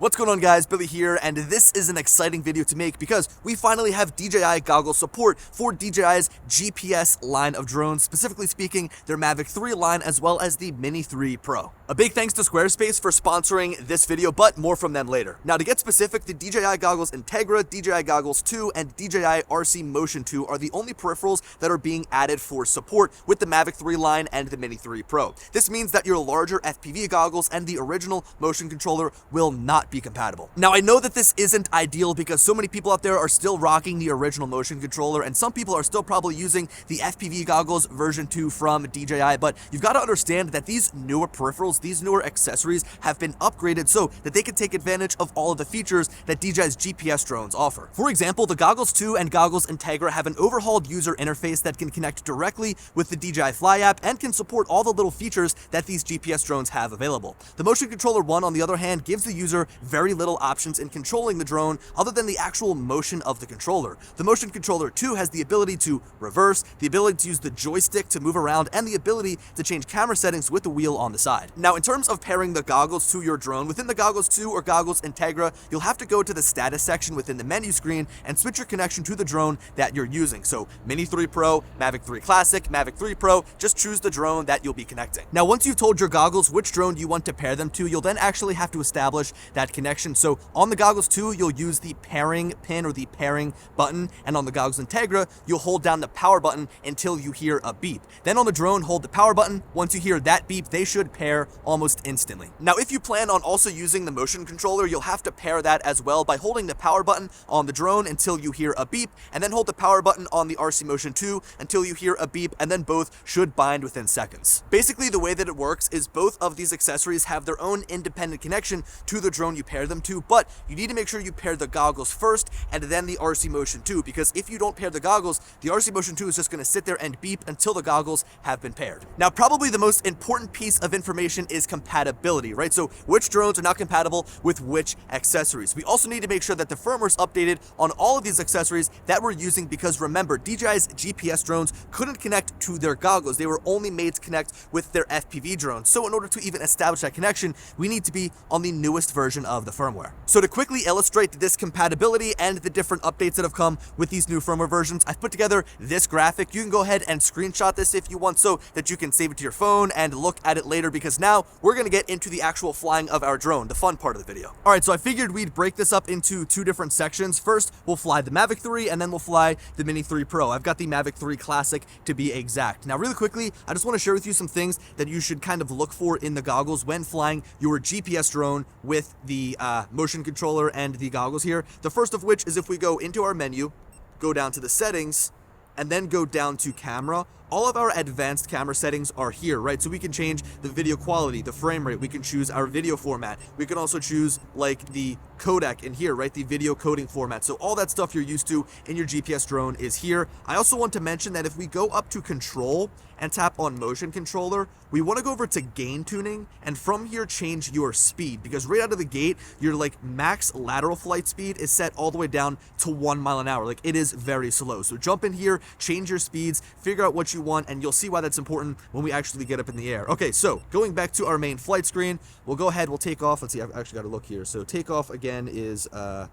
What's going on, guys? Billy here, and this is an exciting video to make because we finally have DJI goggles support for DJI's GPS line of drones, specifically speaking their Mavic 3 line as well as the Mini 3 Pro. A big thanks to Squarespace for sponsoring this video, but more from them later. Now, to get specific, the DJI goggles Integra, DJI goggles 2, and DJI RC Motion 2 are the only peripherals that are being added for support with the Mavic 3 line and the Mini 3 Pro. This means that your larger FPV goggles and the original motion controller will not be compatible. Now, I know that this isn't ideal because so many people out there are still rocking the original motion controller, and some people are still probably using the FPV goggles version 2 from DJI, but you've got to understand that these newer peripherals, these newer accessories have been upgraded so that they can take advantage of all of the features that DJI's GPS drones offer. For example, the Goggles 2 and Goggles Integra have an overhauled user interface that can connect directly with the DJI Fly app and can support all the little features that these GPS drones have available. The Motion Controller 1, on the other hand, gives the user very little options in controlling the drone other than the actual motion of the controller. The Motion Controller 2 has the ability to reverse, the ability to use the joystick to move around, and the ability to change camera settings with the wheel on the side. Now, in terms of pairing the goggles to your drone, within the Goggles 2 or Goggles Integra, you'll have to go to the status section within the menu screen and switch your connection to the drone that you're using. So Mini 3 Pro, Mavic 3 Classic, Mavic 3 Pro, just choose the drone that you'll be connecting. Now, once you've told your goggles which drone you want to pair them to, you'll then actually have to establish that connection. So on the Goggles 2, you'll use the pairing pin or the pairing button, and on the Goggles Integra, you'll hold down the power button until you hear a beep. Then on the drone, hold the power button. Once you hear that beep, they should pair almost instantly. Now, if you plan on also using the motion controller, you'll have to pair that as well by holding the power button on the drone until you hear a beep, and then hold the power button on the RC Motion 2 until you hear a beep, and then both should bind within seconds. Basically, the way that it works is both of these accessories have their own independent connection to the drone you pair them to, but you need to make sure you pair the goggles first and then the RC Motion 2, because if you don't pair the goggles, the RC Motion 2 is just going to sit there and beep until the goggles have been paired. Now, probably the most important piece of information is compatibility, right? So which drones are not compatible with which accessories. We also need to make sure that the firmware is updated on all of these accessories that we're using, because remember, DJI's GPS drones couldn't connect to their goggles. They were only made to connect with their FPV drones. So in order to even establish that connection, we need to be on the newest version of the firmware. So to quickly illustrate this compatibility and the different updates that have come with these new firmware versions, I've put together this graphic. You can go ahead and screenshot this if you want so that you can save it to your phone and look at it later, because now we're going to get into the actual flying of our drone, the fun part of the video. All right, so I figured we'd break this up into two different sections. First, we'll fly the Mavic 3, and then we'll fly the Mini 3 Pro. I've got the Mavic 3 Classic to be exact. Now, really quickly, I just want to share with you some things that you should kind of look for in the goggles when flying your GPS drone with the motion controller and the goggles here. The first of which is if we go into our menu, go down to the settings, and then go down to camera. All of our advanced camera settings are here, right? So we can change the video quality, the frame rate, we can choose our video format. We can also choose like the codec in here, right? The video coding format. So all that stuff you're used to in your GPS drone is here. I also want to mention that if we go up to control and tap on motion controller, we want to go over to gain tuning, and from here change your speed, because right out of the gate, your like max lateral flight speed is set all the way down to 1 mile an hour. Like, it is very slow. So jump in here, change your speeds, figure out what you want, and you'll see why that's important when we actually get up in the air. Okay, so going back to our main flight screen, we'll go ahead, we'll take off. Let's see, I've actually got to look here. So takeoff again is let's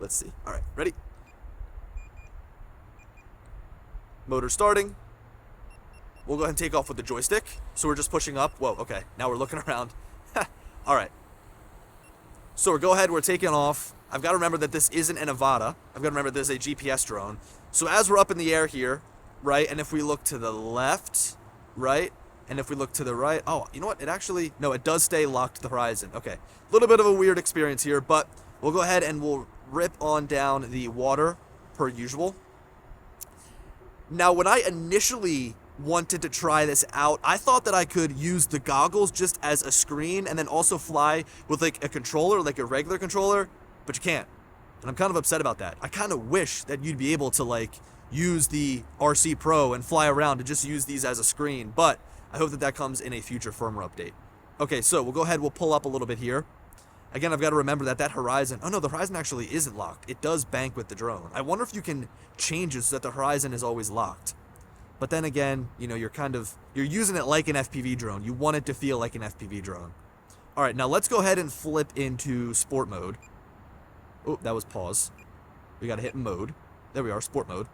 see. All right, ready? Motor starting. We'll go ahead and take off with the joystick. So we're just pushing up. Whoa, okay. Now we're looking around. All right. So we'll go ahead, we're taking off. I've got to remember that this isn't an Avata. I've got to remember this is a GPS drone. So as we're up in the air here, right, and if we look to the left, right, and if we look to the right, oh, you know what? It actually, no, it does stay locked to the horizon. Okay. A little bit of a weird experience here, but we'll go ahead and we'll rip on down the water per usual. Now, when I initially wanted to try this out, I thought that I could use the goggles just as a screen and then also fly with like a controller, like a regular controller, but you can't. And I'm kind of upset about that. I kind of wish that you'd be able to like use the RC Pro and fly around and just use these as a screen, but I hope that that comes in a future firmware update. Okay, so we'll go ahead, we'll pull up a little bit here. Again, I've got to remember that that horizon, oh no, the horizon actually isn't locked. It does bank with the drone. I wonder if you can change it so that the horizon is always locked. But then again, you know, you're using it like an FPV drone. You want it to feel like an FPV drone. All right, now let's go ahead and flip into sport mode. Oh, that was pause. We got to hit mode. There we are, sport mode.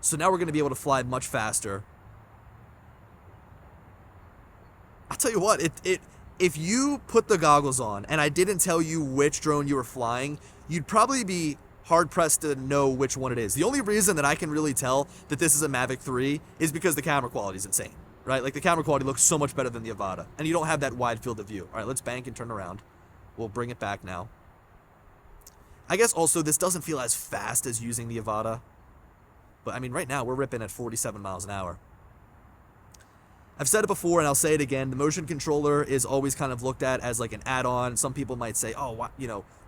So now we're going to be able to fly much faster. I'll tell you what, if you put the goggles on and I didn't tell you which drone you were flying, you'd probably be hard-pressed to know which one it is. The only reason that I can really tell that this is a Mavic 3 is because the camera quality is insane, right? Like, the camera quality looks so much better than the Avata, and you don't have that wide field of view. All right, let's bank and turn around. We'll bring it back now. I guess also this doesn't feel as fast as using the Avata, but I mean, right now we're ripping at 47 miles an hour. I've said it before and I'll say it again, the motion controller is always kind of looked at as like an add-on. Some people might say, oh,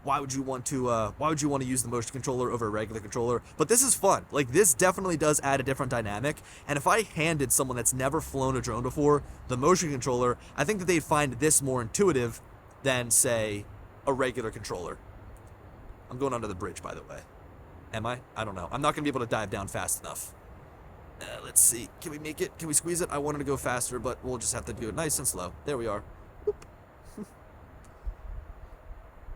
why would you want to use the motion controller over a regular controller? But this is fun. Like, this definitely does add a different dynamic. And if I handed someone that's never flown a drone before the motion controller, I think that they'd find this more intuitive than, say, a regular controller. I'm going under the bridge, by the way. Am I? I don't know. I'm not going to be able to dive down fast enough. Let's see. Can we make it? Can we squeeze it? I wanted to go faster, but we'll just have to do it nice and slow. There we are.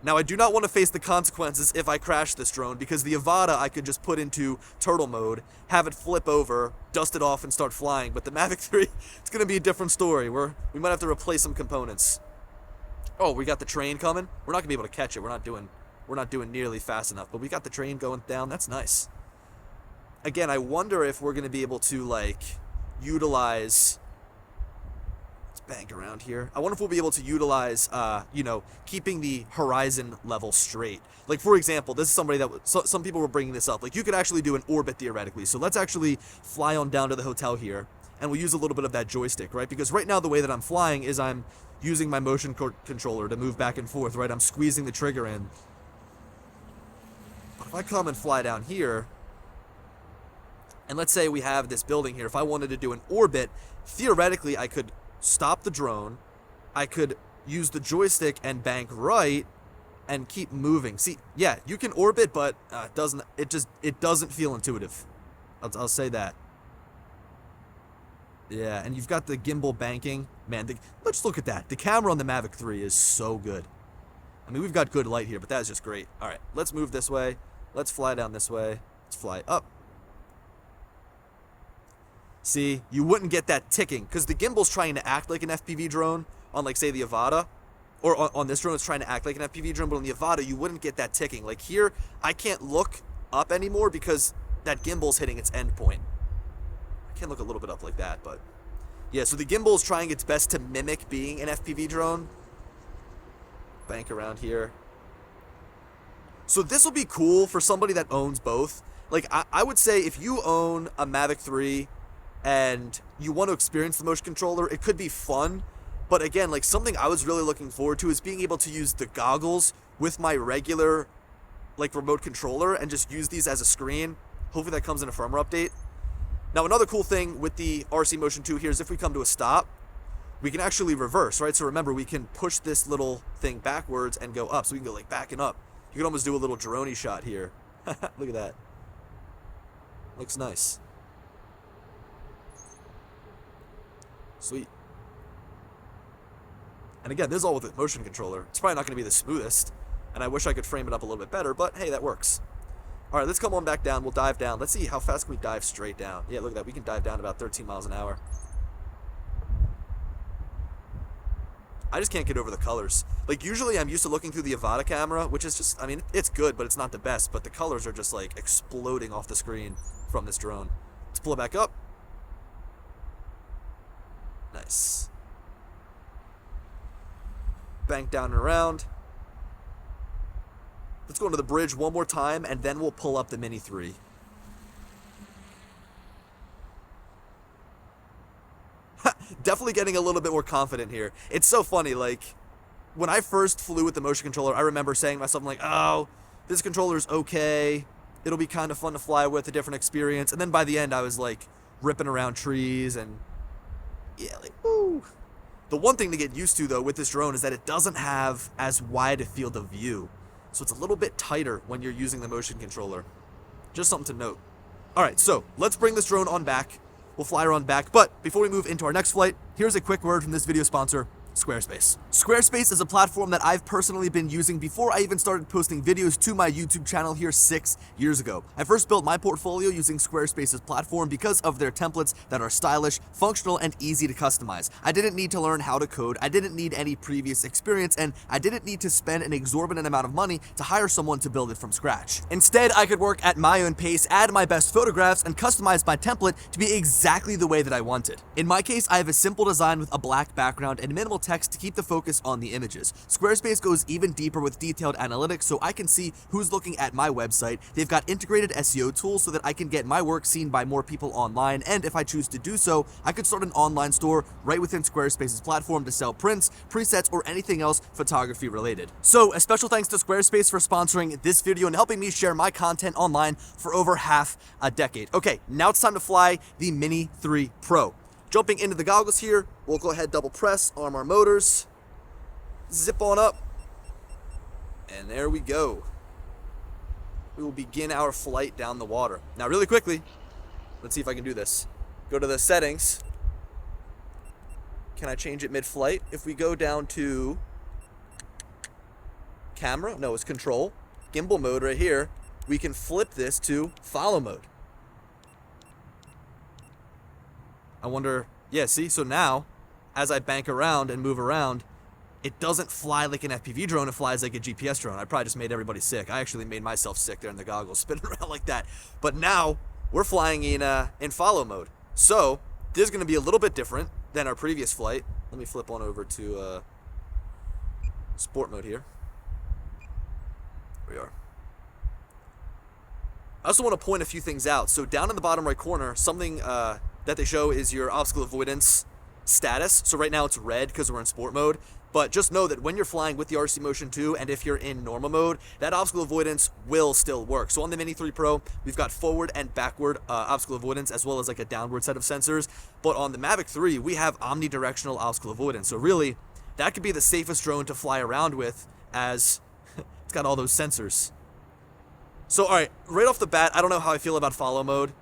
Now, I do not want to face the consequences if I crash this drone, because the Avata I could just put into turtle mode, have it flip over, dust it off, and start flying. But the Mavic 3, it's going to be a different story. We might have to replace some components. Oh, we got the train coming. We're not going to be able to catch it. We're not doing nearly fast enough, but we got the train going down. That's nice. Again, I wonder if we're going to be able to, like, utilize... Let's bank around here. I wonder if we'll be able to utilize, keeping the horizon level straight. Like, for example, this is somebody that... some people were bringing this up. Like, you could actually do an orbit, theoretically. So let's actually fly on down to the hotel here, and we'll use a little bit of that joystick, right? Because right now, the way that I'm flying is I'm using my motion controller to move back and forth, right? I'm squeezing the trigger in. But if I come and fly down here... And let's say we have this building here. If I wanted to do an orbit, theoretically, I could stop the drone. I could use the joystick and bank right and keep moving. See, yeah, you can orbit, but it doesn't feel intuitive. I'll say that. Yeah, and you've got the gimbal banking. Man, let's look at that. The camera on the Mavic 3 is so good. I mean, we've got good light here, but that's just great. All right, let's move this way. Let's fly down this way. Let's fly up. See, you wouldn't get that ticking, because the gimbal's trying to act like an FPV drone on, like, say, the Avata, or on this drone it's trying to act like an FPV drone, but on the Avata you wouldn't get that ticking. Like, here, I can't look up anymore because that gimbal's hitting its end point. I can look a little bit up like that, but... Yeah, so the gimbal's trying its best to mimic being an FPV drone. Bank around here. So this will be cool for somebody that owns both. Like, I would say if you own a Mavic 3... and you want to experience the motion controller, it could be fun. But again, like, something I was really looking forward to is being able to use the goggles with my regular, like, remote controller and just use these as a screen. Hopefully that comes in a firmware update. Now, another cool thing with the RC Motion 2 here is if we come to a stop, we can actually reverse, right? So remember, we can push this little thing backwards and go up. So we can go, like, back and up. You can almost do a little drone-y shot here. Look at that. Looks nice. Sweet. And again, this is all with the motion controller. It's probably not going to be the smoothest, and I wish I could frame it up a little bit better, but hey, that works. All right, let's come on back down. We'll dive down. Let's see how fast can we dive straight down. Yeah, look at that. We can dive down about 13 miles an hour. I just can't get over the colors. Like, usually I'm used to looking through the Avata camera, which is just, I mean, it's good, but it's not the best, but the colors are just, like, exploding off the screen from this drone. Let's pull it back up. Nice. Bank down and around. Let's go into the bridge one more time, and then we'll pull up the Mini 3. Definitely getting a little bit more confident here. It's so funny, like, when I first flew with the motion controller, I remember saying to myself, I'm like, oh, this controller's okay. It'll be kind of fun to fly with, a different experience. And then by the end, I was, like, ripping around trees and... yeah, like, woo. The one thing to get used to, though, with this drone is that it doesn't have as wide a field of view. So it's a little bit tighter when you're using the motion controller. Just something to note. All right, so let's bring this drone on back. We'll fly her on back. But before we move into our next flight, here's a quick word from this video sponsor, Squarespace. Squarespace is a platform that I've personally been using before I even started posting videos to my YouTube channel here 6 years ago. I first built my portfolio using Squarespace's platform because of their templates that are stylish, functional, and easy to customize. I didn't need to learn how to code, I didn't need any previous experience, and I didn't need to spend an exorbitant amount of money to hire someone to build it from scratch. Instead, I could work at my own pace, add my best photographs, and customize my template to be exactly the way that I wanted. In my case, I have a simple design with a black background and minimal text to keep the focus on the images. Squarespace goes even deeper with detailed analytics so I can see who's looking at my website. They've got integrated SEO tools so that I can get my work seen by more people online, and if I choose to do so, I could start an online store right within Squarespace's platform to sell prints, presets, or anything else photography related. So a special thanks to Squarespace for sponsoring this video and helping me share my content online for over half a decade. Okay, now it's time to fly the Mini 3 Pro. Jumping into the goggles here, we'll go ahead, double press, arm our motors, zip on up, and there we go. We will begin our flight down the water. Now really quickly, let's see if I can do this. Go to the settings. Can I change it mid-flight? If we go down to camera, no, it's control, gimbal mode right here, we can flip this to follow mode. I wonder, yeah, see, so now, as I bank around and move around, it doesn't fly like an FPV drone, it flies like a GPS drone. I probably just made everybody sick. I actually made myself sick there in the goggles, spinning around like that. But now, we're flying in follow mode. So, this is gonna be a little bit different than our previous flight. Let me flip on over to sport mode here. There we are. I also want to point a few things out. So down in the bottom right corner, something that they show is your obstacle avoidance status. So right now it's red because we're in sport mode, but just know that when you're flying with the RC Motion 2 and if you're in normal mode, that obstacle avoidance will still work. So on the Mini 3 Pro, we've got forward and backward obstacle avoidance as well as like a downward set of sensors. But on the Mavic 3, we have omnidirectional obstacle avoidance. So really, that could be the safest drone to fly around with as it's got all those sensors. So all right off the bat, I don't know how I feel about follow mode.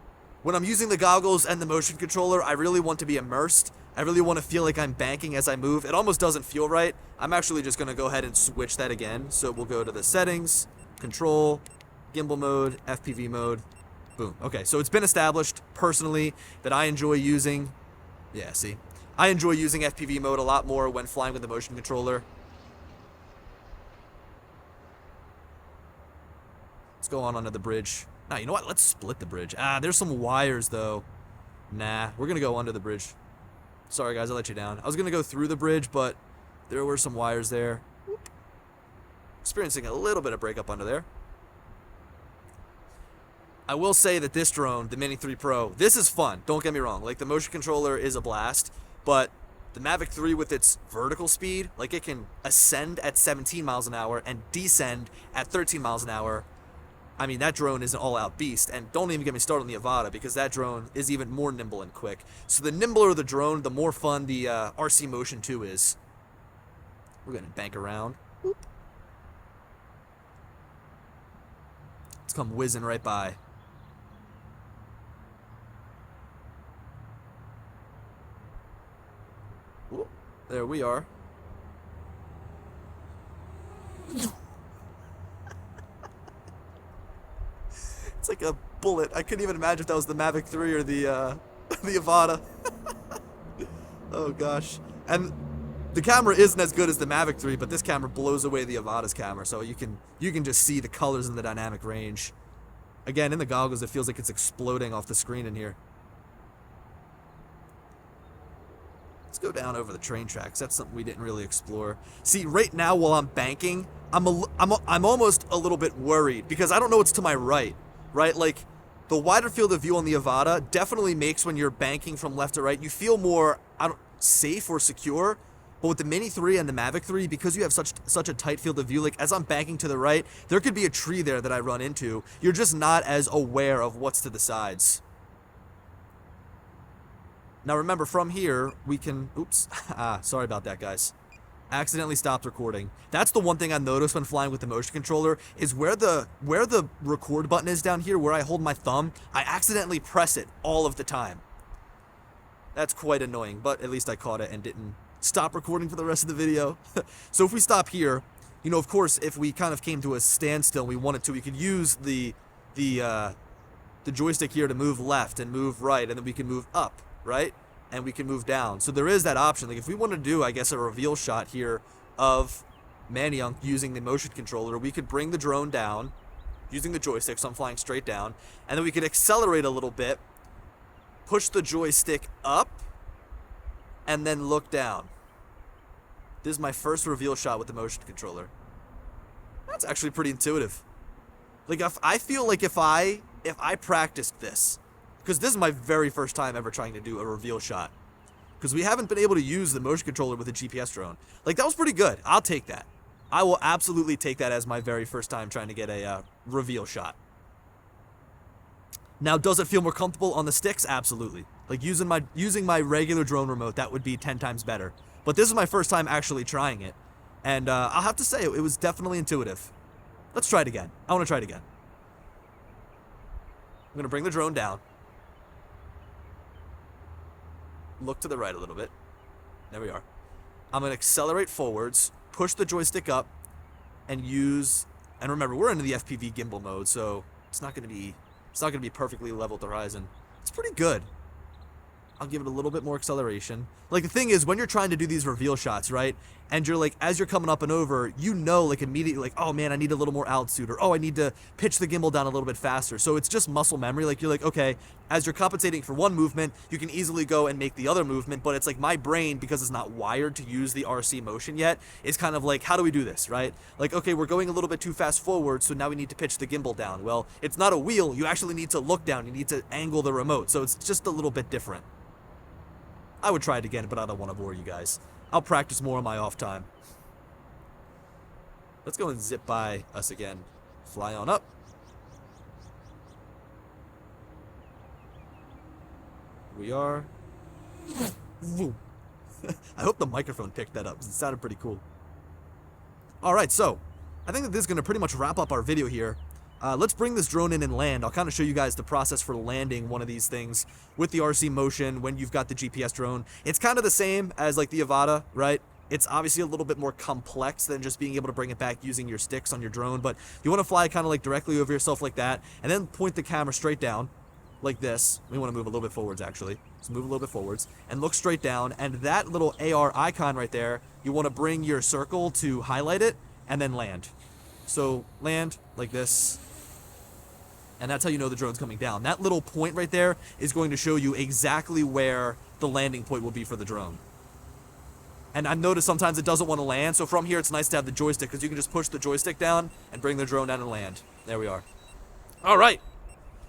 When I'm using the goggles and the motion controller, I really want to be immersed. I really want to feel like I'm banking as I move. It almost doesn't feel right. I'm actually just going to go ahead and switch that again. So we'll go to the settings, control, gimbal mode, FPV mode, boom. Okay, so it's been established personally that I enjoy using, yeah, see? I enjoy using FPV mode a lot more when flying with the motion controller. Let's go on under the bridge. Nah, you know what? Let's split the bridge. There's some wires, though. Nah, we're going to go under the bridge. Sorry, guys, I let you down. I was going to go through the bridge, but there were some wires there. Whoop. Experiencing a little bit of breakup under there. I will say that this drone, the Mini 3 Pro, this is fun. Don't get me wrong. Like, the motion controller is a blast, but the Mavic 3 with its vertical speed, like, it can ascend at 17 miles an hour and descend at 13 miles an hour. I mean, that drone is an all-out beast, and don't even get me started on the Avata, because that drone is even more nimble and quick. So the nimbler the drone, the more fun the RC Motion 2 is. We're going to bank around. Whoop. Let's come whizzing right by. Whoop. There we are. It's like a bullet. I couldn't even imagine if that was the Mavic 3 or the the Avata. Oh gosh. And the camera isn't as good as the Mavic 3, but this camera blows away the Avata's camera, so you can just see the colors in the dynamic range. Again, in the goggles, it feels like it's exploding off the screen in here. Let's go down over the train tracks. That's something we didn't really explore. See, right now while I'm banking, I'm almost a little bit worried because I don't know what's to my right. Right, like the wider field of view on the Avata definitely makes when you're banking from left to right, you feel more safe or secure. But with the Mini 3 and the Mavic 3, because you have such a tight field of view, like as I'm banking to the right, there could be a tree there that I run into. You're just not as aware of what's to the sides. Now remember, from here we can, oops, sorry about that, guys. Accidentally stopped recording. That's the one thing I noticed when flying with the motion controller is where the record button is down here, where I hold my thumb, I accidentally press it all of the time. That's quite annoying, but at least I caught it and didn't stop recording for the rest of the video. So if we stop here, you know, of course, if we kind of came to a standstill and we wanted to, we could use the joystick here to move left and move right, and then we can move up, right? And we can move down. So there is that option. Like if we want to do, I guess, a reveal shot here of Manioc using the motion controller, we could bring the drone down using the joystick, so I'm flying straight down, and then we could accelerate a little bit, push the joystick up, and then look down. This is my first reveal shot with the motion controller. That's actually pretty intuitive. Like I feel like if I practiced this, because this is my very first time ever trying to do a reveal shot, because we haven't been able to use the motion controller with a GPS drone. Like that was pretty good. I'll take that. I will absolutely take that as my very first time trying to get a reveal shot. Now, does it feel more comfortable on the sticks? Absolutely. Like using my regular drone remote, that would be 10 times better. But this is my first time actually trying it, and I'll have to say it was definitely intuitive. Let's try it again. I want to try it again. I'm going to bring the drone down. Look to the right a little bit. There we are. I'm going to accelerate forwards, push the joystick up, and remember, we're into the FPV gimbal mode, so it's not going to be perfectly level with the horizon. It's pretty good. I'll give it a little bit more acceleration. Like the thing is, when you're trying to do these reveal shots, right? And you're like, as you're coming up and over, you know, like immediately, like, oh man, I need a little more altitude, or oh, I need to pitch the gimbal down a little bit faster. So it's just muscle memory. Like you're like, okay, as you're compensating for one movement, you can easily go and make the other movement. But it's like my brain, because it's not wired to use the RC motion yet, is kind of like, how do we do this, right? Like, okay, we're going a little bit too fast forward, so now we need to pitch the gimbal down. Well, it's not a wheel. You actually need to look down. You need to angle the remote. So it's just a little bit different. I would try it again, but I don't want to bore you guys. I'll practice more on my off time. Let's go and zip by us again. Fly on up. We are. I hope the microphone picked that up, because it sounded pretty cool. Alright, so I think that this is going to pretty much wrap up our video here. Let's bring this drone in and land. I'll kind of show you guys the process for landing one of these things with the RC motion when you've got the GPS drone. It's kind of the same as like the Avata, right? It's obviously a little bit more complex than just being able to bring it back using your sticks on your drone, but you want to fly kind of like directly over yourself like that, and then point the camera straight down like this. We want to move a little bit forwards, actually. So move a little bit forwards and look straight down, and that little AR icon right there, you want to bring your circle to highlight it and then land. So land like this. And that's how you know the drone's coming down. That little point right there is going to show you exactly where the landing point will be for the drone. And I've noticed sometimes it doesn't want to land, so from here it's nice to have the joystick, because you can just push the joystick down and bring the drone down and land. There we are. Alright,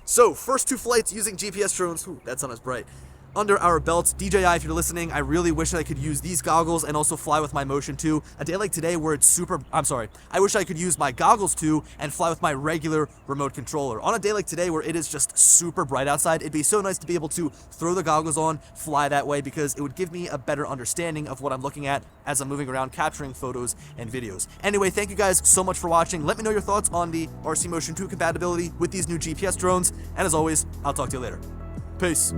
so first 2 flights using GPS drones. Ooh, that sun is bright. Under our belts. DJI, if you're listening, I really wish I could use these goggles and also fly with my motion too. A day like today where it's I wish I could use my goggles too and fly with my regular remote controller. On a day like today where it is just super bright outside, it'd be so nice to be able to throw the goggles on, fly that way, because it would give me a better understanding of what I'm looking at as I'm moving around capturing photos and videos. Anyway, thank you guys so much for watching. Let me know your thoughts on the RC Motion 2 compatibility with these new GPS drones, and as always, I'll talk to you later. Peace.